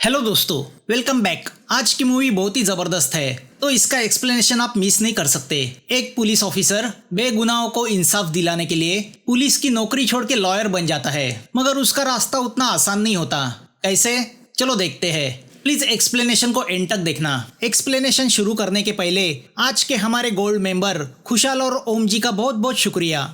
Hello दोस्तों, welcome back. आज की मूवी बहुत ही जबरदस्त है, तो इसका एक्सप्लेनेशन आप मिस नहीं कर सकते। एक पुलिस ऑफिसर बेगुनाहों को इंसाफ दिलाने के लिए पुलिस की नौकरी छोड़ के लॉयर बन जाता है, मगर उसका रास्ता उतना आसान नहीं होता। कैसे? चलो देखते हैं। प्लीज एक्सप्लेनेशन को एंड तक देखना। एक्सप्लेनेशन शुरू करने के पहले आज के हमारे गोल्ड मेंबर खुशहाल और ओम जी का बहुत बहुत शुक्रिया।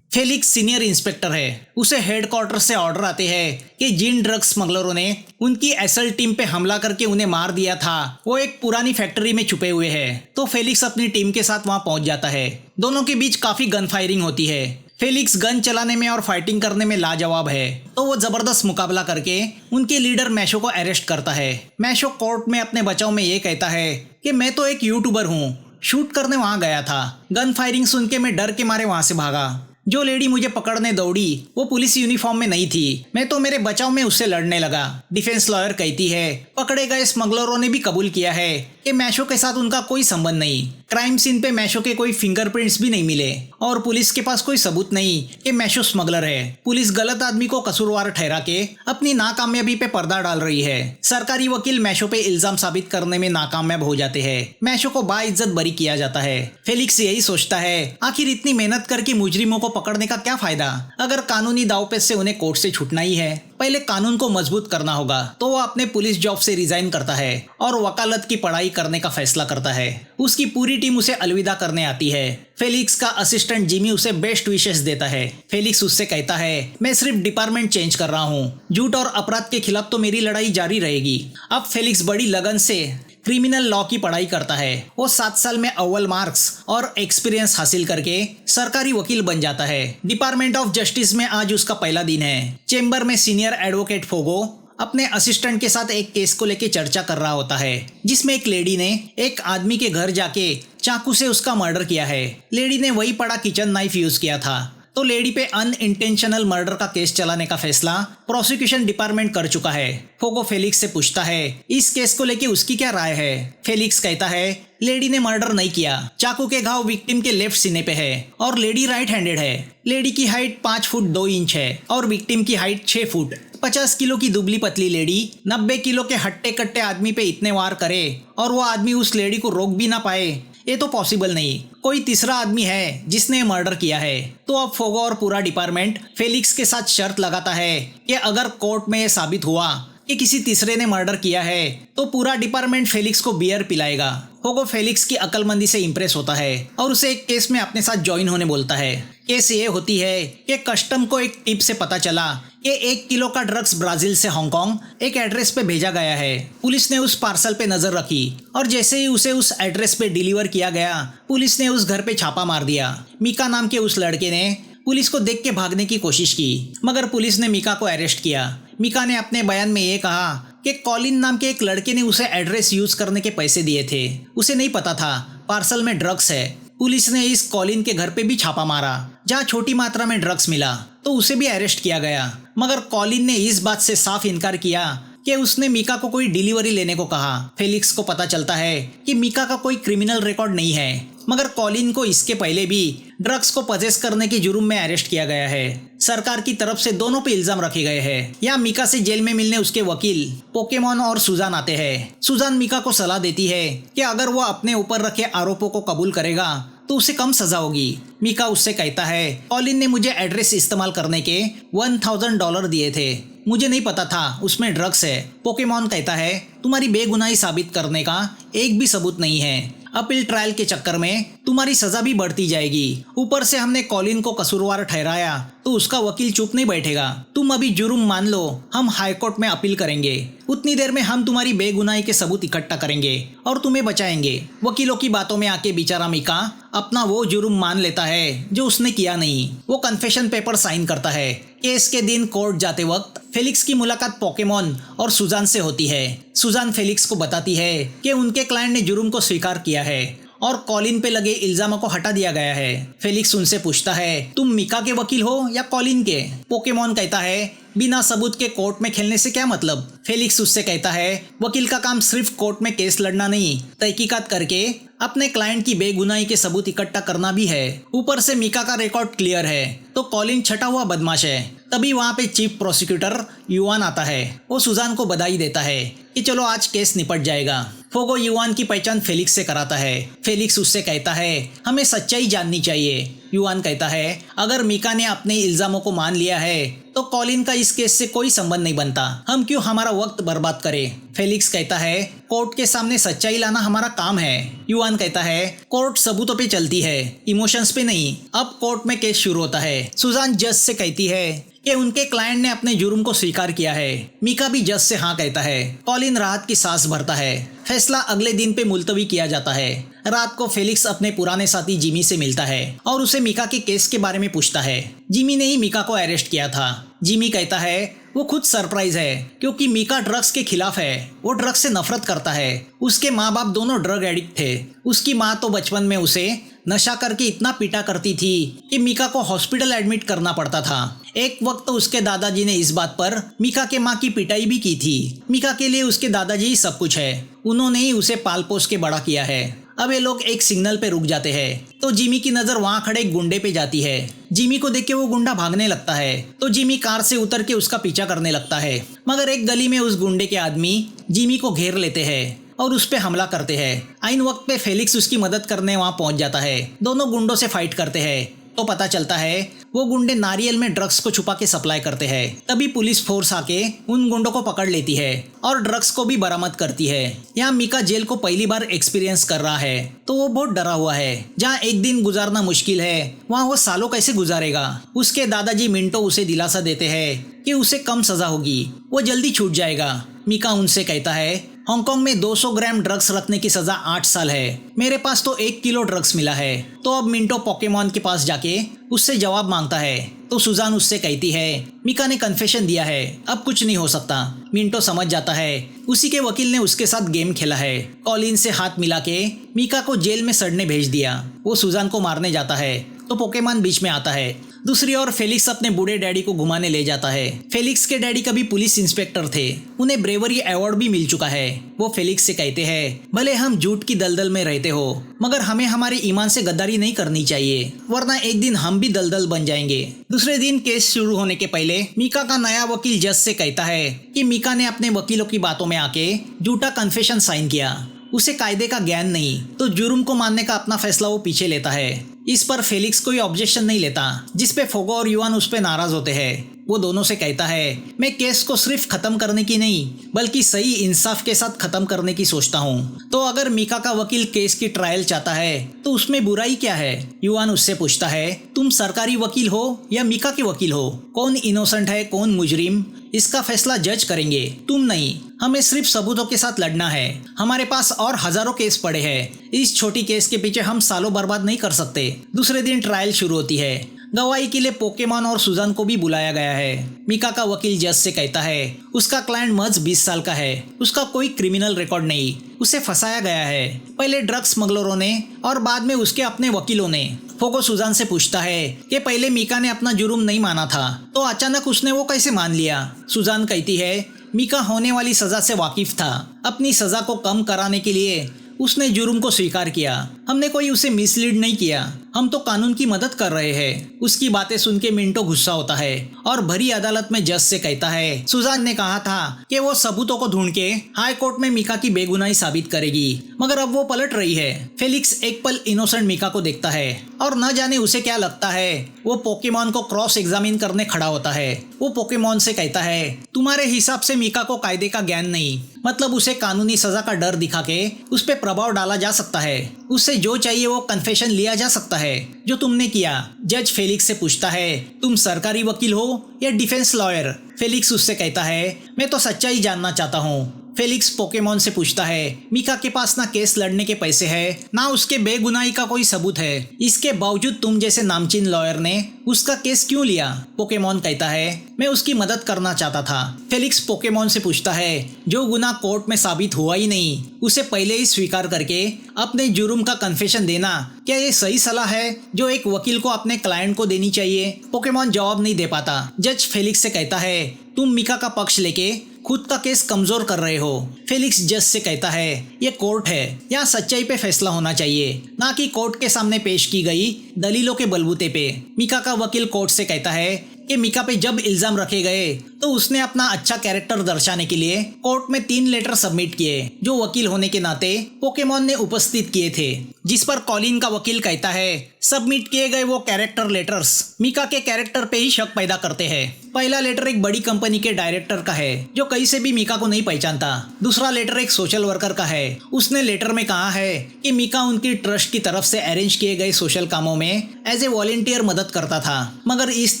फेलिक्स सीनियर इंस्पेक्टर है। उसे हेडक्वार्टर से ऑर्डर आते हैं कि जिन ड्रग स्मगलरों ने उनकी एसएल टीम पे हमला करके उन्हें मार दिया था वो एक पुरानी फैक्ट्री में छुपे हुए हैं। तो फेलिक्स अपनी टीम के साथ वहां पहुंच जाता है। दोनों के बीच काफी गन फायरिंग होती है। फेलिक्स गन चलाने में और फाइटिंग करने में लाजवाब है, तो वो जबरदस्त मुकाबला करके उनके लीडर मैशो को अरेस्ट करता है। मैशो कोर्ट में अपने बचाव में ये कहता है कि मैं तो एक यूट्यूबर हूँ, शूट करने वहां गया था। गन फायरिंग सुन के मैं डर के मारे वहां से भागा। जो लेडी मुझे पकड़ने दौड़ी वो पुलिस यूनिफॉर्म में नहीं थी। मैं तो मेरे बचाव में उससे लड़ने लगा। डिफेंस लॉयर कहती है पकड़े गए स्मगलरों ने भी कबूल किया है कि मैशो के साथ उनका कोई संबंध नहीं। क्राइम सीन पे मैशो के कोई फिंगरप्रिंट्स भी नहीं मिले और पुलिस के पास कोई सबूत नहीं कि मैशो स्मगलर है। पुलिस गलत आदमी को कसूरवार ठहरा के अपनी नाकामयाबी पे पर्दा डाल रही है। सरकारी वकील मैशो पे इल्जाम साबित करने में नाकामयाब हो जाते हैं। मैशो को बाइज्जत बरी किया जाता है। फेलिक्स यही सोचता है आखिर इतनी मेहनत करके मुजरिमों को पकड़ने का क्या फायदा, अगर कानूनी दांवपेच से उन्हें कोर्ट से छूटना ही है। पहले कानून को मजबूत करना होगा। तो वो अपने पुलिस जॉब से रिजाइन करता है और वकालत की पढ़ाई करने का फैसला करता है। उसकी पूरी टीम उसे अलविदा करने आती है। फेलिक्स का असिस्टेंट जिमी उसे बेस्ट विशेस देता है। फेलिक्स उससे कहता है मैं सिर्फ डिपार्टमेंट चेंज कर रहा हूँ, झूठ और अपराध के खिलाफ तो मेरी लड़ाई जारी रहेगी। अब फेलिक्स बड़ी लगन से क्रिमिनल लॉ की पढ़ाई करता है। वो 7 साल में अव्वल मार्क्स और एक्सपीरियंस हासिल करके सरकारी वकील बन जाता है। डिपार्टमेंट ऑफ जस्टिस में आज उसका पहला दिन है। चेंबर में सीनियर एडवोकेट फोगो अपने असिस्टेंट के साथ एक केस को लेकर चर्चा कर रहा होता है, जिसमें एक लेडी ने एक आदमी के घर जाके चाकू से उसका मर्डर किया है। लेडी ने वही पड़ा किचन नाइफ यूज किया था। तो लेडी पे अनइंटेंशनल मर्डर का केस चलाने का फैसला प्रोसिक्यूशन डिपार्टमेंट कर चुका है। फोगो फेलिक्स से पूछता है इस केस को लेके उसकी क्या राय है। फेलिक्स कहता है लेडी ने मर्डर नहीं किया। चाकू के घाव विक्टिम के लेफ्ट सीने पे है और लेडी राइट हैंडेड है। लेडी की हाइट 5 फुट 2 इंच है और विक्टिम की हाइट 6 फुट। 50 किलो की दुबली पतली लेडी 90 किलो के हट्टे कट्टे आदमी पे इतने वार करे और वो आदमी उस लेडी को रोक भी ना पाए, ये तो पॉसिबल नहीं। कोई तीसरा आदमी है जिसने मर्डर किया है। तो अब फोगो और पूरा डिपार्टमेंट फेलिक्स के साथ शर्त लगाता है कि अगर कोर्ट में ये साबित हुआ कि किसी तीसरे ने मर्डर किया है तो पूरा डिपार्टमेंट फेलिक्स को बियर पिलाएगा। फोगो फेलिक्स की अक्लमंदी से इंप्रेस होता है और उसे एक केस में अपने साथ ज्वाइन होने बोलता है। केस ये होती है कि कस्टम को एक टिप से पता चला कि 1 किलो का ड्रग्स ब्राजील से हांगकांग एक एड्रेस पे भेजा गया है। पुलिस ने उस पार्सल पे नजर रखी और जैसे ही उसे उस एड्रेस पे डिलीवर किया गया, पुलिस ने उस घर पे छापा मार दिया। मीका नाम के उस लड़के ने पुलिस को देख के भागने की कोशिश की, मगर पुलिस ने मीका को अरेस्ट किया। मीका ने अपने बयान में ये कहा कि कॉलिन नाम के एक लड़के ने उसे एड्रेस यूज करने के पैसे दिए थे। उसे नहीं पता था पार्सल में ड्रग्स है। पुलिस ने इस कॉलिन के घर पे भी छापा मारा जहाँ छोटी मात्रा में ड्रग्स मिला, तो उसे भी अरेस्ट किया गया। मगर कॉलिन ने इस बात से साफ इनकार किया कि उसने मीका को कोई डिलीवरी लेने को कहा। फेलिक्स को पता चलता है कि मीका का कोई क्रिमिनल रिकॉर्ड नहीं है, मगर कॉलिन को इसके पहले भी ड्रग्स को पजेस करने के जुर्म में अरेस्ट किया गया है। सरकार की तरफ से दोनों पे इल्जाम रखे गए हैं। यहाँ मीका से जेल में मिलने उसके वकील पोकेमॉन और सुजान आते हैं। सुजान मीका को सलाह देती है कि अगर वो अपने ऊपर रखे आरोपों को कबूल करेगा तो उसे कम सजा होगी। मीका उससे कहता है कॉलिन ने मुझे एड्रेस इस्तेमाल करने के $1000 दिए थे, मुझे नहीं पता था उसमें ड्रग्स है। पोकेमॉन कहता है तुम्हारी बेगुनाही साबित करने का एक भी सबूत नहीं है। अपील ट्रायल के चक्कर में तुम्हारी सजा भी बढ़ती जाएगी। ऊपर से हमने कॉलिन को कसूरवार ठहराया तो उसका वकील चुप नहीं बैठेगा। तुम अभी जुर्म मान लो, हम हाई कोर्ट में अपील करेंगे। उतनी देर में हम तुम्हारी बेगुनाही के सबूत इकट्ठा करेंगे और तुम्हें बचाएंगे। वकीलों की बातों में आके बेचारा मीका अपना वो जुर्म मान लेता है जो उसने किया नहीं। वो कन्फेशन पेपर साइन करता है। केस के दिन कोर्ट जाते वक्त फेलिक्स की मुलाकात पोकेमॉन और सुजान से होती है। सुजान फेलिक्स को बताती है कि उनके क्लाइंट ने जुर्म को स्वीकार किया है और कॉलिन पे लगे इल्जामों को हटा दिया गया है। फेलिक्स उनसे पूछता है तुम मीका के वकील हो या कॉलिन के। पोकेमॉन कहता है बिना सबूत के कोर्ट में खेलने से क्या मतलब। फेलिक्स उससे कहता है वकील का काम सिर्फ कोर्ट में केस लड़ना नहीं, तहकीकात करके अपने क्लाइंट की बेगुनाही के सबूत इकट्ठा करना भी है। ऊपर से मीका का रिकॉर्ड क्लियर है तो कॉलिन छटा हुआ बदमाश है। तभी वहाँ पे चीफ प्रोसिक्यूटर युआन आता है। वो सुजान को बधाई देता है कि चलो आज केस निपट जाएगा। फोगो युआन की पहचान फेलिक्स से कराता है। फेलिक्स उससे कहता है हमें सच्चाई जाननी चाहिए। युआन कहता है अगर मीका ने अपने इल्जामों को मान लिया है तो कॉलिन का इस केस से कोई संबंध नहीं बनता। हम क्यों हमारा वक्त बर्बाद करें। फेलिक्स कहता है कोर्ट के सामने सच्चाई लाना हमारा काम है। युआन कहता है कोर्ट सबूतों पे चलती है, इमोशंस पे नहीं। अब कोर्ट में केस शुरू होता है। सुजान जज से कहती है कि उनके क्लाइंट ने अपने जुर्म को स्वीकार किया है। मीका भी जज से हाँ कहता है। कॉलिन राहत की सांस भरता है। फैसला अगले दिन पे मुलतवी किया जाता है। रात को फेलिक्स अपने पुराने साथी जिमी से मिलता है और उसे मीका के केस के बारे में पूछता है। जिमी ने ही मीका को अरेस्ट किया था। जिमी कहता है वो खुद सरप्राइज है क्योंकि मीका ड्रग्स के खिलाफ है। वो ड्रग्स से नफरत करता है। उसके माँ बाप दोनों ड्रग एडिक्ट थे। उसकी माँ तो बचपन में उसे नशा करके इतना पीटा करती थी कि मीका को हॉस्पिटल एडमिट करना पड़ता था। एक वक्त तो उसके दादाजी ने इस बात पर मीका के माँ की पिटाई भी की थी। मीका के लिए उसके दादाजी ही सब कुछ है। उन्होंने ही उसे पाल पोस के बड़ा किया है। अब ये लोग एक सिग्नल पे रुक जाते हैं तो जिमी की नजर वहाँ खड़े एक गुंडे पे जाती है। जिमी को देख के वो गुंडा भागने लगता है तो जिमी कार से उतर के उसका पीछा करने लगता है, मगर एक गली में उस गुंडे के आदमी जिमी को घेर लेते हैं और उस पे हमला करते हैं। आइन वक्त पे फेलिक्स उसकी मदद करने वहाँ पहुँच जाता है। दोनों गुंडों से फाइट करते हैं तो पता चलता है वो गुंडे नारियल में ड्रग्स को छुपा के सप्लाई करते हैं। तभी पुलिस फोर्स आके उन गुंडों को पकड़ लेती है और ड्रग्स को भी बरामद करती है। यहाँ मीका जेल को पहली बार एक्सपीरियंस कर रहा है तो वो बहुत डरा हुआ है। जहाँ एक दिन गुजारना मुश्किल है वहाँ वो सालों कैसे गुजारेगा। उसके दादाजी मिंटो उसे दिलासा देते हैं कि उसे कम सजा होगी, वो जल्दी छूट जाएगा। मीका उनसे कहता है हांगकांग में 200 ग्राम ड्रग्स रखने की सजा 8 साल है, मेरे पास तो 1 किलो ड्रग्स मिला है। तो अब मिंटो पोकेमॉन के पास जाके उससे जवाब मांगता है तो सुजान उससे कहती है मीका ने कन्फेशन दिया है, अब कुछ नहीं हो सकता। मिंटो समझ जाता है उसी के वकील ने उसके साथ गेम खेला है। कॉलिन से हाथ मिला के मीका को जेल में सड़ने भेज दिया। वो सुजान को मारने जाता है तो पोकेमॉन बीच में आता है। दूसरी ओर फेलिक्स अपने बूढ़े डैडी को घुमाने ले जाता है। फेलिक्स के डैडी कभी पुलिस इंस्पेक्टर थे, उन्हें ब्रेवरी अवार्ड भी मिल चुका है। वो फेलिक्स से कहते हैं भले हम झूठ की दलदल में रहते हो मगर हमें हमारे ईमान से गद्दारी नहीं करनी चाहिए, वरना एक दिन हम भी दलदल बन जाएंगे। दूसरे दिन केस शुरू होने के पहले मीका का नया वकील जज से कहता है कि मीका ने अपने वकीलों की बातों में आके झूठा कन्फेशन साइन किया। उसे कायदे का ज्ञान नहीं तो जुर्म को मानने का अपना फैसला वो पीछे लेता है। इस पर फेलिक्स कोई ऑब्जेक्शन नहीं लेता, जिसपे फोगो और युआन उस पे नाराज होते हैं। वो दोनों से कहता है मैं केस को सिर्फ खत्म करने की नहीं बल्कि सही इंसाफ के साथ खत्म करने की सोचता हूँ। तो अगर मीका का वकील केस की ट्रायल चाहता है तो उसमें बुराई क्या है। युआन उससे पूछता है तुम सरकारी वकील हो या मीका के वकील हो, कौन इनोसेंट है कौन मुजरिम, इसका फैसला जज करेंगे, तुम नहीं। हमें सिर्फ सबूतों के साथ लड़ना है। हमारे पास और हजारों केस पड़े हैं, इस छोटी केस के पीछे हम सालों बर्बाद नहीं कर सकते। दूसरे दिन ट्रायल शुरू होती है। गवाही के लिए पोकेमॉन और सुजान को भी बुलाया गया है। मीका का वकील जज से कहता है उसका क्लाइंट महज 20 साल का है, उसका कोई क्रिमिनल रिकॉर्ड नहीं, उसे फंसाया गया है, पहले ड्रग स्मगलरों ने और बाद में उसके अपने वकीलों ने। फोगो सुजान से पूछता है कि पहले मीका ने अपना जुर्म नहीं माना था तो अचानक उसने वो कैसे मान लिया। सुजान कहती है मीका होने वाली सजा से वाकिफ था, अपनी सजा को कम कराने के लिए उसने जुर्म को स्वीकार किया। हमने कोई उसे मिसलीड नहीं किया, हम तो कानून की मदद कर रहे हैं। उसकी बातें सुन के मिंटो गुस्सा होता है और भरी अदालत में जज से कहता है सुजान ने कहा था कि वो सबूतों को ढूंढ के हाई कोर्ट में मीका की बेगुनाही साबित करेगी, मगर अब वो पलट रही है। फेलिक्स एक पल इनोसेंट मीका को देखता है और न जाने उसे क्या लगता है वो पोकेमॉन को क्रॉस एग्जामिन करने खड़ा होता है। वो पोकेमॉन से कहता है तुम्हारे हिसाब से मीका को कायदे का ज्ञान नहीं, मतलब उसे कानूनी सजा का डर दिखा के उस पर प्रभाव डाला जा सकता है, उससे जो चाहिए वो कन्फेशन लिया जा सकता है जो तुमने किया। जज फेलिक्स से पूछता है तुम सरकारी वकील हो या डिफेंस लॉयर। फेलिक्स उससे कहता है मैं तो सच्चाई जानना चाहता हूँ। फेलिक्स पोकेमॉन से पूछता है मीका के पास ना केस लड़ने के पैसे है ना उसके बेगुनाही का कोई सबूत है, इसके बावजूद तुम जैसे नामचीन लॉयर ने उसका केस क्यों लिया। पोकेमॉन कहता है मैं उसकी मदद करना चाहता था। फेलिक्स पोकेमॉन से पूछता है जो गुनाह कोर्ट में साबित हुआ ही नहीं उसे पहले ही स्वीकार करके अपने जुर्म का कन्फेशन देना क्या ये सही सलाह है जो एक वकील को अपने क्लाइंट को देनी चाहिए। पोकेमॉन जवाब नहीं दे पाता। जज फेलिक्स से कहता है तुम मीका का पक्ष लेके खुद का केस कमजोर कर रहे हो। फेलिक्स जज से कहता है ये कोर्ट है, यहाँ सच्चाई पे फैसला होना चाहिए, ना कि कोर्ट के सामने पेश की गई दलीलों के बलबूते पे। मीका का वकील कोर्ट से कहता है कि मीका पे जब इल्जाम रखे गए तो उसने अपना अच्छा कैरेक्टर दर्शाने के लिए कोर्ट में 3 लेटर सबमिट किए जो वकील होने के नाते पोकेमॉन ने उपस्थित किए थे, जिस पर कॉलिन का वकील कहता है सबमिट किए गए वो कैरेक्टर लेटर्स मीका के कैरेक्टर पे ही शक पैदा करते हैं। पहला लेटर एक बड़ी कंपनी के डायरेक्टर का है जो कहीं से भी मीका को नहीं पहचानता। दूसरा लेटर एक सोशल वर्कर का है। उसने लेटर में कहा है कि मीका उनकी ट्रस्ट की तरफ से अरेंज किए गए सोशल कामों में एज ए वॉलेंटियर मदद करता था, मगर इस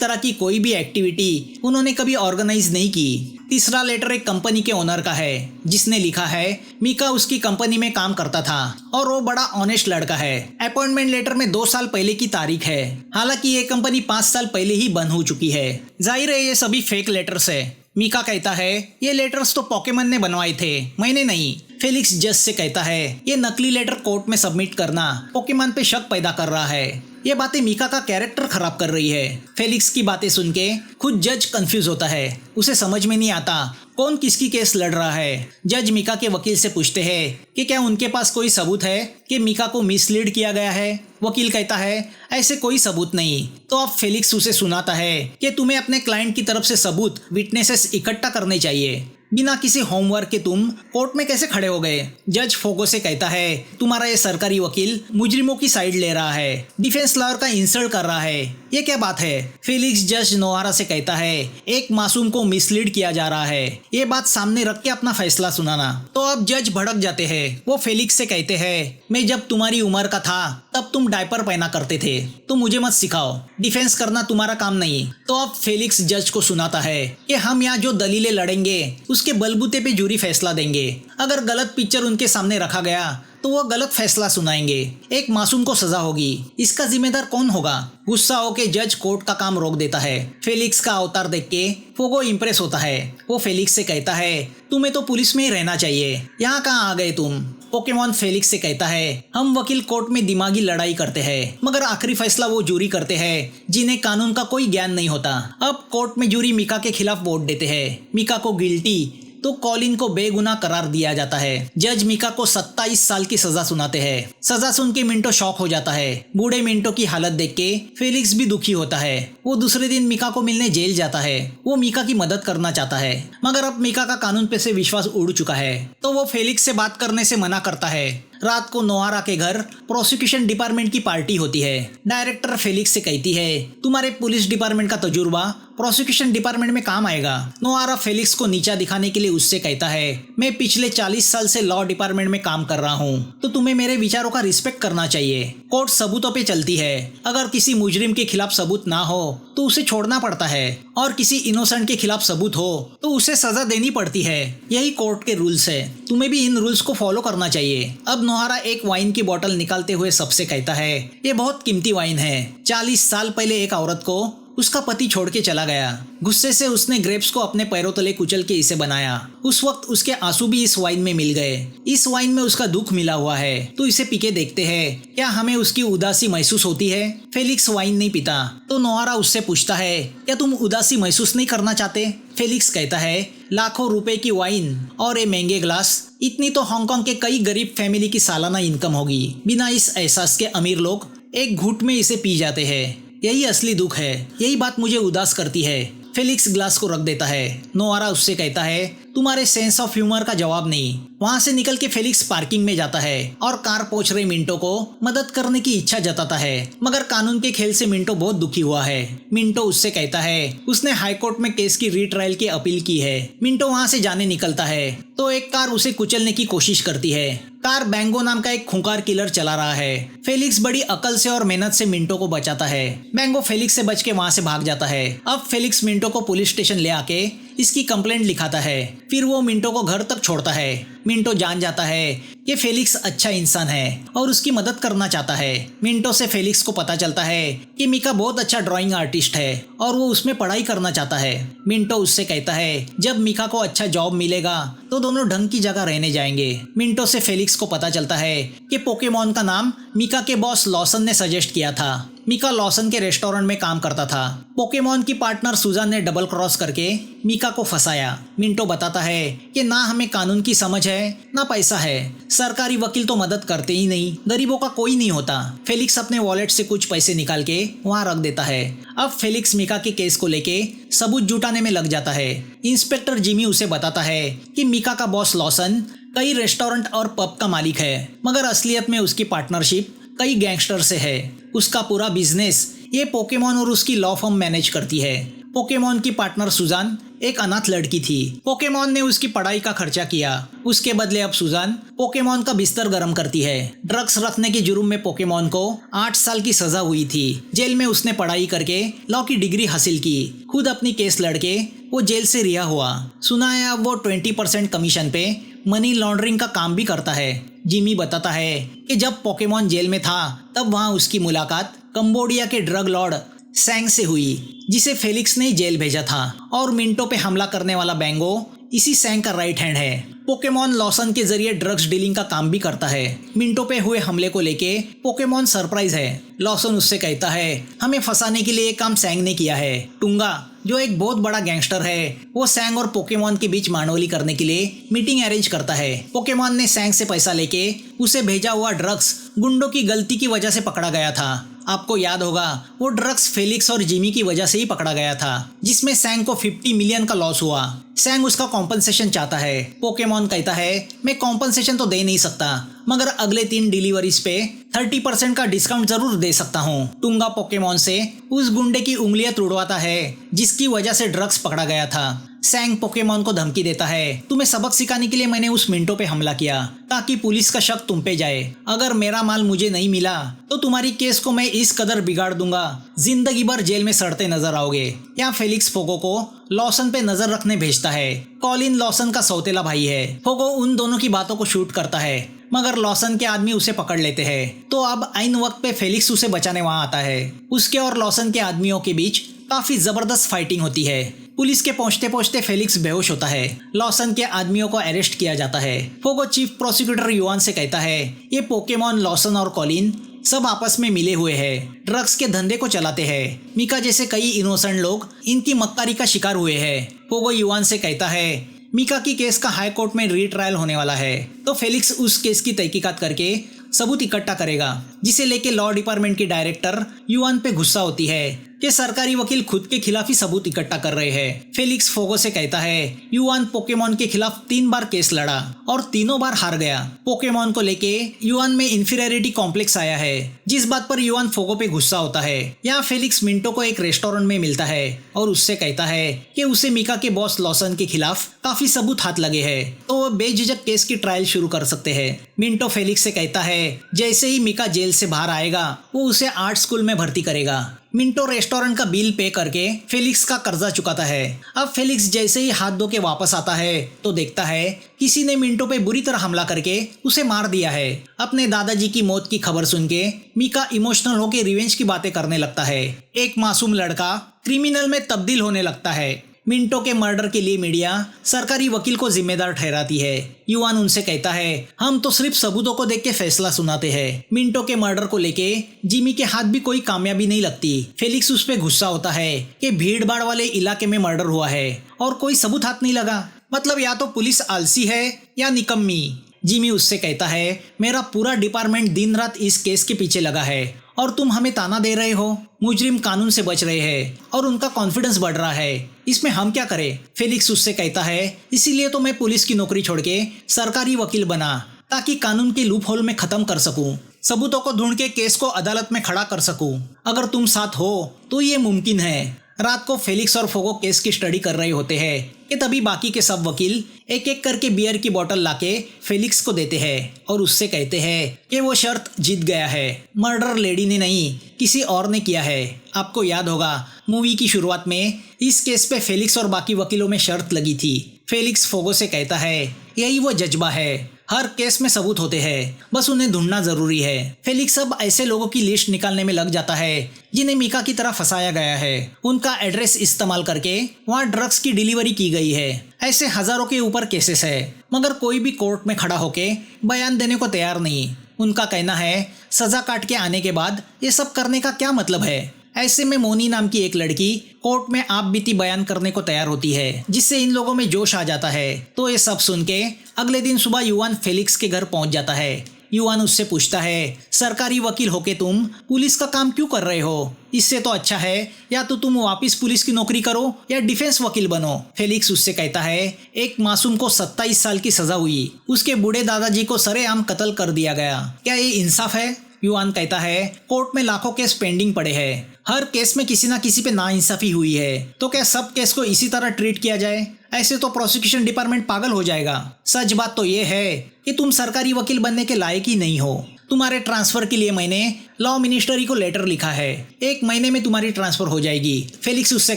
तरह की कोई भी एक्टिविटी उन्होंने कभी ऑर्गेनाइज नहीं की। तीसरा लेटर एक कंपनी के ओनर का है जिसने लिखा है मीका उसकी कंपनी में काम करता था और वो बड़ा ऑनेस्ट लड़का है। अपॉइंटमेंट लेटर में 2 साल पहले की तारीख है, हालांकि ये कंपनी 5 साल पहले ही बंद हो चुकी है। जाहिर है ये सभी फेक लेटर्स है। मीका कहता है ये लेटर्स तो पोकेमॉन ने बनवाए थे, मैंने नहीं। फेलिक्स जज से कहता है ये नकली लेटर कोर्ट में सबमिट करना पोकेमॉन पे शक पैदा कर रहा है। ये बातें मीका का कैरेक्टर खराब कर रही है। फेलिक्स की बातें सुन के खुद जज कंफ्यूज होता है। उसे समझ में नहीं आता कौन किसकी केस लड़ रहा है। जज मीका के वकील से पूछते हैं कि क्या उनके पास कोई सबूत है कि मीका को मिसलीड किया गया है। वकील कहता है ऐसे कोई सबूत नहीं। तो अब फेलिक्स उसे सुनाता है कि तुम्हें अपने क्लाइंट की तरफ से सबूत विटनेसेस इकट्ठा करने चाहिए। बिना किसी होमवर्क के तुम कोर्ट में कैसे खड़े हो गए। जज फोगो से कहता है तुम्हारा ये सरकारी वकील मुजरिमों की साइड ले रहा है, डिफेंस लॉयर का इंसल्ट कर रहा है, ये क्या बात है। फेलिक्स जज नोहारा से कहता है एक मासूम को मिसलीड किया जा रहा है, ये बात सामने रख के अपना फैसला सुनाना। तो अब जज भड़क जाते हैं। वो फेलिक्स से कहते हैं मैं जब तुम्हारी उम्र का था तब तुम डायपर पहना करते थे, तो मुझे मत सिखाओ, डिफेंस करना तुम्हारा काम नहीं। तो अब फेलिक्स जज को सुनाता है कि हम यहाँ जो दलीलें लड़ेंगे उसके बलबूते पे जूरी फैसला देंगे। अगर गलत पिक्चर उनके सामने रखा गया तो वो गलत फैसला सुनाएंगे, एक मासूम को सजा होगी। इसका जिम्मेदार कौन होगा। गुस्सा होके जज कोर्ट का काम रोक देता है। फेलिक्स का अवतार देख के फोगो इम्प्रेस होता है। वो फेलिक्स से कहता है तुम्हें तो पुलिस में ही रहना चाहिए, यहाँ कहाँ आ गए तुम। पोकेमॉन फेलिक्स से कहता है हम वकील कोर्ट में दिमागी लड़ाई करते हैं, मगर आखिरी फैसला वो जूरी करते हैं जिन्हें कानून का कोई ज्ञान नहीं होता। अब कोर्ट में जूरी मीका के खिलाफ वोट देते हैं। मीका को गिल्टी तो कॉलिन को बेगुनाह करार दिया जाता है। जज मीका को 27 साल की सजा सुनाते हैं। सजा सुन के मिंटो शॉक हो जाता है। बूढ़े मिंटो की हालत देख के फेलिक्स भी दुखी होता है। वो दूसरे दिन मीका को मिलने जेल जाता है। वो मीका की मदद करना चाहता है, मगर अब मीका का कानून पे से विश्वास उड़ चुका है, तो वो फेलिक्स से बात करने से मना करता है। रात को नोहारा के घर प्रोसिक्यूशन डिपार्टमेंट की पार्टी होती है। डायरेक्टर फेलिक्स से कहती है तुम्हारे पुलिस डिपार्टमेंट का तजुर्बा प्रोसिक्यूशन डिपार्टमेंट में काम आएगा। नोहारा फेलिक्स को नीचा दिखाने के लिए उससे कहता है मैं पिछले 40 साल से लॉ डिपार्टमेंट में काम कर रहा हूँ, तो तुम्हें मेरे विचारों का रिस्पेक्ट करना चाहिए। कोर्ट सबूतों पे चलती है। अगर किसी मुजरिम के खिलाफ सबूत ना हो तो उसे छोड़ना पड़ता है, और किसी इनोसेंट के खिलाफ सबूत हो तो उसे सजा देनी पड़ती है। यही कोर्ट के रूल्स है, तुम्हें भी इन रूल्स को फॉलो करना चाहिए। अब नोहारा एक वाइन की बोतल निकालते हुए सबसे कहता है ये बहुत कीमती वाइन है। 40 साल पहले एक औरत को उसका पति छोड़ के चला गया। गुस्से से उसने ग्रेप्स को अपने पैरों तले कुचल के इसे बनाया। उस वक्त उसके आंसू भी इस वाइन में मिल गए। इस वाइन में उसका दुख मिला हुआ है, तो इसे पीके देखते हैं क्या हमें उसकी उदासी महसूस होती है। फेलिक्स वाइन नहीं पीता, तो नोहारा उससे पूछता है क्या तुम उदासी महसूस नहीं करना चाहते। फेलिक्स कहता है लाखों रुपए की वाइन और ये महंगे ग्लास, इतनी तो हांगकांग के कई गरीब फैमिली की सालाना इनकम होगी। बिना इस एहसास के अमीर लोग एक घूंट में इसे पी जाते हैं। यही असली दुख है, यही बात मुझे उदास करती है। फेलिक्स ग्लास को रख देता है। नोहारा उससे कहता है तुम्हारे सेंस ऑफ ह्यूमर का जवाब नहीं। वहाँ से निकल के फेलिक्स पार्किंग में जाता है और कार पहुंच रहे मिंटो को मदद करने की इच्छा जताता है, मगर कानून के खेल से मिंटो बहुत दुखी हुआ है। मिंटो उससे कहता है उसने हाईकोर्ट में केस की रीट्रायल की अपील की है। मिंटो वहाँ से जाने निकलता है तो एक कार उसे कुचलने की कोशिश करती है। कार बैंगो नाम का एक खूंखार किलर चला रहा है। फेलिक्स बड़ी अकल से और मेहनत से मिंटो को बचाता है। बैंगो फेलिक्स से बच के वहाँ से भाग जाता है। अब फेलिक्स मिंटो को पुलिस स्टेशन ले आके इसकी कंप्लेंट लिखाता है। फिर वो मिंटो को घर तक छोड़ता है। मिंटो जान जाता है कि फेलिक्स अच्छा इंसान है और उसकी मदद करना चाहता है। मिंटो से फेलिक्स को पता चलता है कि मीका बहुत अच्छा ड्राइंग आर्टिस्ट है और वो उसमें पढ़ाई करना चाहता है। मिंटो उससे कहता है जब मीका को अच्छा जॉब मिलेगा तो दोनों ढंग की जगह रहने जाएंगे। मिंटो से फेलिक्स को पता चलता है कि पोकेमॉन का नाम मीका के बॉस लॉसन ने सजेस्ट किया था। मीका लॉसन के रेस्टोरेंट में काम करता था। पोकेमॉन की पार्टनर सुजान ने डबल क्रॉस करके मीका को फंसाया। मिंटो बताता है कि ना हमें कानून की समझ है ना पैसा है, सरकारी वकील तो मदद करते ही नहीं, गरीबों का कोई नहीं होता। फेलिक्स अपने वॉलेट से कुछ पैसे निकाल के वहाँ रख देता है। अब फेलिक्स मीका के केस को लेके सबूत जुटाने में लग जाता है। इंस्पेक्टर जिमी उसे बताता है कि मीका का बॉस लॉसन कई रेस्टोरेंट और पब का मालिक है, मगर असलियत में उसकी पार्टनरशिप कई गैंगस्टर से है। उसका पूरा बिजनेस ये पोकेमॉन और उसकी लॉ फर्म मैनेज करती है। पोकेमॉन की पार्टनर सुजान एक अनाथ लड़की थी। पोकेमॉन ने उसकी पढ़ाई का खर्चा किया, उसके बदले अब सुजान पोकेमॉन का बिस्तर गर्म करती है। ड्रग्स रखने के जुर्म में पोकेमॉन को 8 साल की सजा हुई थी। जेल में उसने पढ़ाई करके लॉ की डिग्री हासिल की। खुद अपनी केस लड़के वो जेल से रिहा हुआ। सुना है अब वो 20% कमीशन पे मनी लॉन्ड्रिंग का काम भी करता है। जिमी बताता है कि जब पोकेमॉन जेल में था तब वहाँ उसकी मुलाकात कंबोडिया के ड्रग लॉर्ड सैंग से हुई, जिसे फेलिक्स ने जेल भेजा था, और मिंटो पे हमला करने वाला बैंगो इसी सैंग का राइट हैंड है। पोकेमॉन लॉसन के जरिए ड्रग्स डीलिंग का काम भी करता है। मिंटो पे हुए हमले को लेके पोकेमॉन सरप्राइज है। लॉसन उससे कहता है हमें फंसाने के लिए ये काम सैंग ने किया है। टुंगा जो एक बहुत बड़ा गैंगस्टर है, वो सैंग और पोकेमॉन के बीच मानवली करने के लिए मीटिंग अरेंज करता है। पोकेमॉन ने सैंग से पैसा लेके उसे भेजा हुआ ड्रग्स गुंडों की गलती की वजह से पकड़ा गया था। आपको याद होगा वो ड्रग्स फेलिक्स और जिमी की वजह से ही पकड़ा गया था, जिसमें सैंग को 50 मिलियन का लॉस हुआ। सैंग उसका कॉम्पनसेशन चाहता है। पोकेमॉन कहता है मैं कॉम्पनसेशन तो दे नहीं सकता, मगर अगले 3 डिलीवरीज पे 30% का डिस्काउंट जरूर दे सकता हूँ। टुंगा पोकेमॉन से उस गुंडे की उंगलियां तुड़वाता है जिसकी वजह से ड्रग्स पकड़ा गया था। सैंग पोकेमॉन को धमकी देता है तुम्हें सबक सिखाने के लिए मैंने उस मिंटो पे हमला किया ताकि पुलिस का शक तुम पे जाए। अगर मेरा माल मुझे नहीं मिला तो तुम्हारी केस को मैं इस कदर बिगाड़ दूंगा, जिंदगी भर जेल में सड़ते नजर आओगे। यहाँ फेलिक्स फोगो को लॉसन पे नजर रखने भेजता है। कॉलिन लॉसन का सौतेला भाई है। फोगो उन दोनों की बातों को शूट करता है, मगर लॉसन के आदमी उसे पकड़ लेते हैं। तो अब आइन वक्त पे फेलिक्स उसे बचाने वहां आता है। उसके और लॉसन के आदमियों के बीच काफी जबरदस्त फाइटिंग होती है। पुलिस के पहुंचते पहुंचते फेलिक्स बेहोश होता है। लॉसन के आदमियों को अरेस्ट किया जाता है। फोगो चीफ प्रोसिक्यूटर युआन से कहता है ये पोकेमॉन लॉसन और कॉलिन सब आपस में मिले हुए हैं, ड्रग्स के धंधे को चलाते हैं। मीका जैसे कई इनोसेंट लोग इनकी मक्कारी का शिकार हुए हैं। फोगो युआन से कहता है मीका की केस का हाई कोर्ट में रीट्रायल होने वाला है, तो फेलिक्स उस केस की तहकीकात करके सबूत इकट्ठा करेगा, जिसे लेके लॉ डिपार्टमेंट की डायरेक्टर युआन पे गुस्सा होती है कि सरकारी वकील खुद के खिलाफ ही सबूत इकट्ठा कर रहे हैं। फेलिक्स फोगो से कहता है युआन पोकेमॉन के खिलाफ 3 बार केस लड़ा और तीनों बार हार गया। पोकेमॉन को लेके युआन में इंफीरियरिटी कॉम्प्लेक्स आया है, जिस बात पर युआन फोगो पे गुस्सा होता है। यहाँ फेलिक्स मिंटो को एक रेस्टोरेंट में मिलता है और उससे कहता है कि उसे मीका के बॉस लॉसन के खिलाफ काफी सबूत हाथ लगे हैं, तो वो बेझिझक केस की ट्रायल शुरू कर सकते हैं। मिंटो फेलिक्स से कहता है जैसे ही मीका जेल से बाहर आएगा वो उसे आर्ट स्कूल में भर्ती करेगा। मिंटो रेस्टोरेंट का बिल पे करके फेलिक्स का कर्जा चुकाता है। अब फेलिक्स जैसे ही हाथ धो के वापस आता है तो देखता है किसी ने मिंटो पे बुरी तरह हमला करके उसे मार दिया है। अपने दादाजी की मौत की खबर सुन के मीका इमोशनल होके रिवेंज की बातें करने लगता है। एक मासूम लड़का क्रिमिनल में तब्दील होने लगता है। मिंटो के मर्डर के लिए मीडिया सरकारी वकील को जिम्मेदार ठहराती है। युआन उनसे कहता है हम तो सिर्फ सबूतों को देख के फैसला सुनाते हैं। मिंटो के मर्डर को लेके जिमी के हाथ भी कोई कामयाबी नहीं लगती। फेलिक्स उस पे गुस्सा होता है कि भीड़ भाड़ वाले इलाके में मर्डर हुआ है और कोई सबूत हाथ नहीं लगा, मतलब या तो पुलिस आलसी है या निकम्मी। जिमी उससे कहता है मेरा पूरा डिपार्टमेंट दिन रात इस केस के पीछे लगा है और तुम हमें ताना दे रहे हो। मुजरिम कानून से बच रहे हैं और उनका कॉन्फिडेंस बढ़ रहा है, इसमें हम क्या करें। फेलिक्स उससे कहता है इसीलिए तो मैं पुलिस की नौकरी छोड़ के सरकारी वकील बना, ताकि कानून के लूप होल में खत्म कर सकूं, सबूतों को ढूंढ के केस को अदालत में खड़ा कर सकूं। अगर तुम साथ हो तो ये मुमकिन है। रात को फेलिक्स और फोगो केस की स्टडी कर रहे होते हैं कि तभी बाकी के सब वकील एक एक करके बियर की बोतल लाके फेलिक्स को देते हैं और उससे कहते हैं कि वो शर्त जीत गया है। मर्डर लेडी ने नहीं, किसी और ने किया है। आपको याद होगा मूवी की शुरुआत में इस केस पे फेलिक्स और बाकी वकीलों में शर्त लगी थी। फेलिक्स फोगो से कहता है यही वो जज्बा है, हर केस में सबूत होते हैं, बस उन्हें ढूंढना जरूरी है। फेलिक्स अब ऐसे लोगों की लिस्ट निकालने में लग जाता है जिन्हें मीका की तरह फंसाया गया है। उनका एड्रेस इस्तेमाल करके वहाँ ड्रग्स की डिलीवरी की गई है। ऐसे हजारों के ऊपर केसेस है, मगर कोई भी कोर्ट में खड़ा होके बयान देने को तैयार नहीं। उनका कहना है सजा काट के आने के बाद ये सब करने का क्या मतलब है। ऐसे में मोनी नाम की एक लड़की कोर्ट में आप बीती बयान करने को तैयार होती है, जिससे इन लोगों में जोश आ जाता है। तो ये सब सुन के अगले दिन सुबह युवान फेलिक्स के घर पहुंच जाता है। युवान उससे पूछता है सरकारी वकील होके तुम पुलिस का काम क्यों कर रहे हो? इससे तो अच्छा है या तो तुम वापस पुलिस की नौकरी करो या डिफेंस वकील बनो। फेलिक्स उससे कहता है एक मासूम को 27 साल की सजा हुई, उसके बूढ़े दादाजी को सरेआम कत्ल कर दिया गया, क्या ये इंसाफ है? युवान कहता है कोर्ट में लाखों केस पेंडिंग पड़े हैं, हर केस में किसी ना किसी पे नाइंसाफी हुई है, तो क्या सब केस को इसी तरह ट्रीट किया जाए? ऐसे तो प्रोसिक्यूशन डिपार्टमेंट पागल हो जाएगा। सच बात तो ये है कि तुम सरकारी वकील बनने के लायक ही नहीं हो। तुम्हारे ट्रांसफर के लिए मैंने लॉ मिनिस्ट्री को लेटर लिखा है, 1 महीने में तुम्हारी ट्रांसफर हो जाएगी। फेलिक्स उससे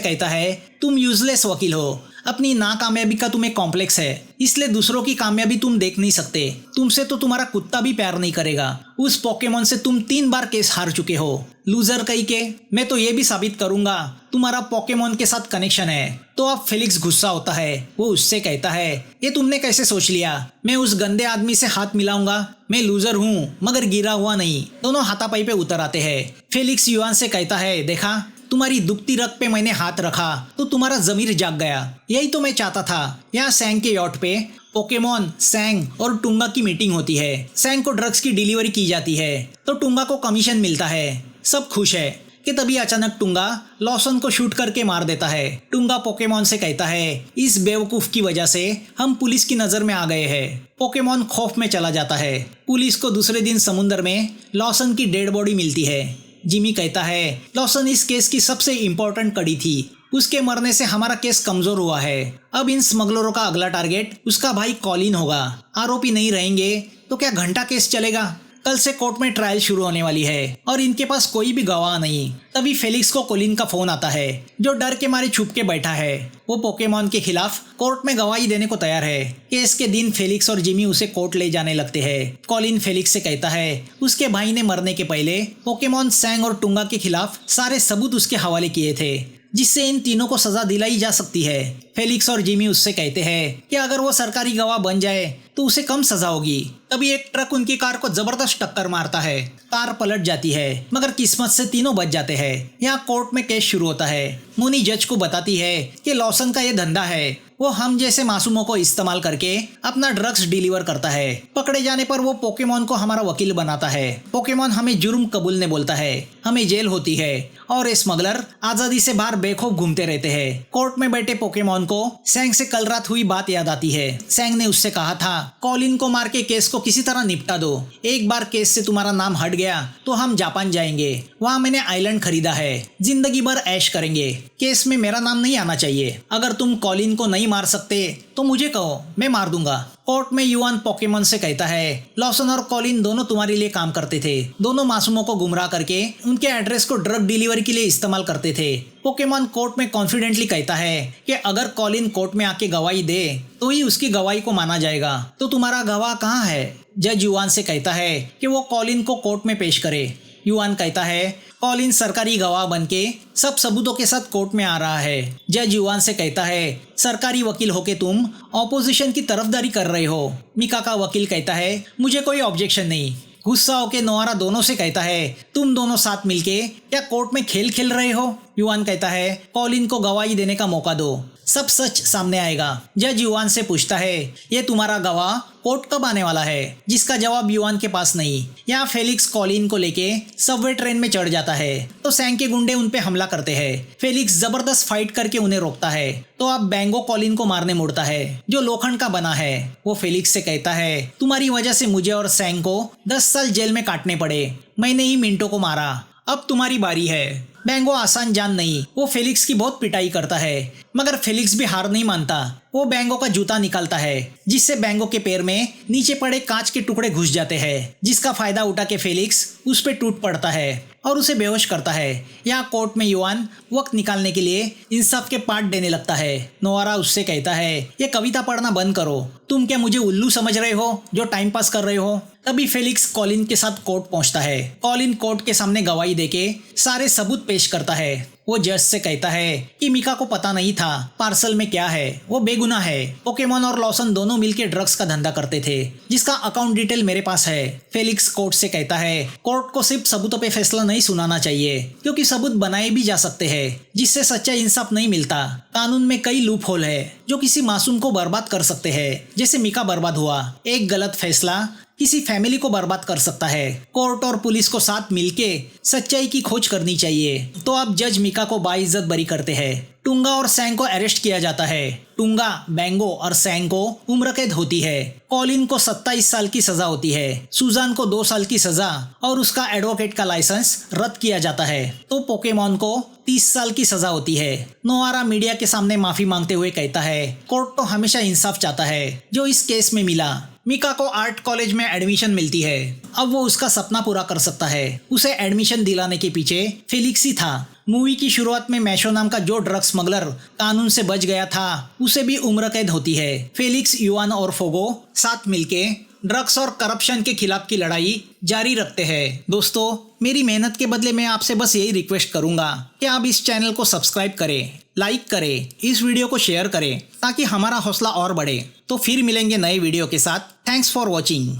कहता है तुम यूजलेस वकील हो, अपनी नाकामयाबी का तुम्हें कॉम्प्लेक्स है, इसलिए दूसरों की कामयाबी तुम देख नहीं सकते। तुमसे तो तुम्हारा कुत्ता भी प्यार नहीं करेगा। उस पोकेमोन से तुम 3 बार केस हार चुके हो, लूजर कहीं के। मैं तो ये भी साबित करूंगा तुम्हारा पोकेमोन के साथ कनेक्शन है। तो अब फेलिक्स गुस्सा होता है। वो उससे कहता है ये तुमने कैसे सोच लिया? मैं उस गंदे आदमी से हाथ मिलाऊंगा? मैं लूजर हूँ मगर गिरा हुआ नहीं। दोनों हाथापाई पे उतर आते हैं। फेलिक्स युवान से कहता है देखा, तुम्हारी दुखती रग पे मैंने हाथ रखा तो तुम्हारा जमीर जाग गया। यही तो मैं चाहता था। यहाँ सैंग के यॉट पे पोकेमोन, सैंग और टुंगा की मीटिंग होती है। सैंग को ड्रग्स की डिलीवरी की जाती है तो टुंगा को कमीशन मिलता है। सब खुश है कि तभी अचानक टुंगा लॉसन को शूट करके मार देता है। टुंगा पोकेमोन से कहता है इस बेवकूफ की वजह से हम पुलिस की नजर में आ गए हैं। पोकेमोन खौफ में चला जाता है। पुलिस को दूसरे दिन समुद्र में लॉसन की डेड बॉडी मिलती है। जिमी कहता है लॉसन इस केस की सबसे इम्पोर्टेंट कड़ी थी, उसके मरने से हमारा केस कमजोर हुआ है। अब इन स्मगलरों का अगला टारगेट उसका भाई कॉलिन होगा। आरोपी नहीं रहेंगे तो क्या घंटा केस चलेगा? कल से कोर्ट में ट्रायल शुरू होने वाली है और इनके पास कोई भी गवाह नहीं। तभी फेलिक्स को कॉलिन का फोन आता है, जो डर के मारे छुप के बैठा है। वो पोकेमोन के खिलाफ कोर्ट में गवाही देने को तैयार है। केस के दिन फेलिक्स और जिमी उसे कोर्ट ले जाने लगते हैं। कॉलिन फेलिक्स से कहता है उसके भाई ने मरने के पहले पोकेमोन सैंग और टुंगा के खिलाफ सारे सबूत उसके हवाले किए थे, जिससे इन तीनों को सजा दिलाई जा सकती है। फेलिक्स और जिमी उससे कहते हैं कि अगर वो सरकारी गवाह बन जाए तो उसे कम सजा होगी। तभी एक ट्रक उनकी कार को जबरदस्त टक्कर मारता है। कार पलट जाती है मगर किस्मत से तीनों बच जाते हैं। यहाँ कोर्ट में केस शुरू होता है। मोनी जज को बताती है कि लॉसन का ये धंधा है, वो हम जैसे मासूमों को इस्तेमाल करके अपना ड्रग्स डिलीवर करता है। पकड़े जाने पर वो पोकेमोन को हमारा वकील बनाता है। पोकेमोन हमें जुर्म कबूलने बोलता है, हमें जेल होती है और स्मगलर आजादी से बाहर बेखौफ घूमते रहते हैं। कोर्ट में बैठे पोकेमोन को सैंग से कल रात हुई बात याद आती है। सैंग ने उससे कहा था कॉलिन को मार के केस को किसी तरह निपटा दो। एक बार केस से तुम्हारा नाम हट गया तो हम जापान जाएंगे, वहाँ मैंने आइलैंड खरीदा है, जिंदगी भर ऐश करेंगे। केस में मेरा नाम नहीं आना चाहिए। अगर तुम कॉलिन को नहीं मार सकते तो मुझे कहो, मैं मार दूंगा। कोर्ट में युवान पोकेमोन से कहता है लॉसन और कॉलिन दोनों तुम्हारे लिए काम करते थे। दोनों मासूमों को गुमराह करके उनके एड्रेस को ड्रग डिलीवरी के लिए इस्तेमाल करते थे। पोकेमोन कोर्ट में कॉन्फिडेंटली कहता है कि अगर कॉलिन कोर्ट में आके गवाही दे तो ही उसकी गवाही को माना जाएगा। तो तुम्हारा गवाह कहाँ है? जज युवान से कहता है कि वो कॉलिन को कोर्ट में पेश करे। युवान कहता है कॉलिन सरकारी गवाह बनके सब सबूतों के साथ कोर्ट में आ रहा है। जज युवान से कहता है सरकारी वकील होके तुम ऑपोजिशन की तरफदारी कर रहे हो। मिका का वकील कहता है मुझे कोई ऑब्जेक्शन नहीं। गुस्सा होके नोआरा दोनों से कहता है तुम दोनों साथ मिलके क्या कोर्ट में खेल खेल रहे हो? युवान कहता है कॉलिन को गवाही देने का मौका दो, सब सच सामने आएगा। जज युवान से पूछता है ये तुम्हारा गवाह कोर्ट कब आने वाला है? जिसका जवाब युवान के पास नहीं। यहाँ फेलिक्स कॉलिन को लेके सबवे ट्रेन में चढ़ जाता है तो सैंग के गुंडे उन पे हमला करते हैं। फेलिक्स जबरदस्त फाइट करके उन्हें रोकता है तो अब बैंगो कॉलिन को मारने मुड़ता है, जो लोखंड का बना है। वो फेलिक्स से कहता है तुम्हारी वजह से मुझे और सैंग को 10 साल जेल में काटने पड़े, मैंने ही मिंटो को मारा, अब तुम्हारी बारी है। बैंगो आसान जान नहीं, वो फेलिक्स की बहुत पिटाई करता है मगर फेलिक्स भी हार नहीं मानता। वो बैंगो का जूता निकालता है जिससे बैंगो के पैर में नीचे पड़े कांच के टुकड़े घुस जाते हैं, जिसका फायदा उठा के फेलिक्स उस पे टूट पड़ता है और उसे बेहोश करता है। यहाँ कोर्ट में युवान वक्त निकालने के लिए इंसाफ के पाठ देने लगता है। नोआरा उससे कहता है ये कविता पढ़ना बंद करो, तुम क्या मुझे उल्लू समझ रहे हो जो टाइम पास कर रहे हो? तभी फेलिक्स कॉलिन के साथ कोर्ट पहुंचता है। कॉलिन कोर्ट के सामने गवाही देके सारे सबूत पेश करता है। वो जज से कहता है कि मिका को पता नहीं था पार्सल में क्या है, वो बेगुनाह है। पोकेमॉन और लॉसन दोनों मिलकर ड्रग्स का धंधा करते थे, जिसका अकाउंट डिटेल मेरे पास है। फेलिक्स कोर्ट से कहता है कोर्ट को सिर्फ सबूतों पे फैसला नहीं सुनाना चाहिए, क्योंकि सबूत बनाए भी जा सकते हैं जिससे सच्चा इंसाफ नहीं मिलता। कानून में कई लूप होल है जो किसी मासूम को बर्बाद कर सकते हैं, जैसे मिका बर्बाद हुआ। एक गलत फैसला किसी फैमिली को बर्बाद कर सकता है। कोर्ट और पुलिस को साथ मिलके सच्चाई की खोज करनी चाहिए। तो अब जज मिका को बाइज्जत बरी करते हैं। टुंगा और सैंग को अरेस्ट किया जाता है। टुंगा, बैंगो और सैंग को उम्र कैद होती है। कॉलिन को 27 साल की सजा होती है। सुजान को 2 साल की सजा और उसका एडवोकेट का लाइसेंस रद्द किया जाता है। तो पोकेमॉन को 30 साल की सजा होती है। नोआरा मीडिया के सामने माफी मांगते हुए कहता है कोर्ट तो हमेशा इंसाफ चाहता है जो इस केस में मिला। मिका को आर्ट कॉलेज में एडमिशन मिलती है। अब वो उसका सपना पूरा कर सकता है। उसे एडमिशन दिलाने के पीछे फेलिक्स ही था। मूवी की शुरुआत में मैशो नाम का जो ड्रग स्मगलर कानून से बच गया था, उसे भी उम्र कैद होती है। फेलिक्स, युआन और फोगो साथ मिलके ड्रग्स और करप्शन के खिलाफ की लड़ाई जारी रखते हैं। दोस्तों, मेरी मेहनत के बदले मैं आपसे बस यही रिक्वेस्ट करूंगा कि आप इस चैनल को सब्सक्राइब करें, लाइक करें, इस वीडियो को शेयर करें ताकि हमारा हौसला और बढ़े। तो फिर मिलेंगे नए वीडियो के साथ। Thanks for watching.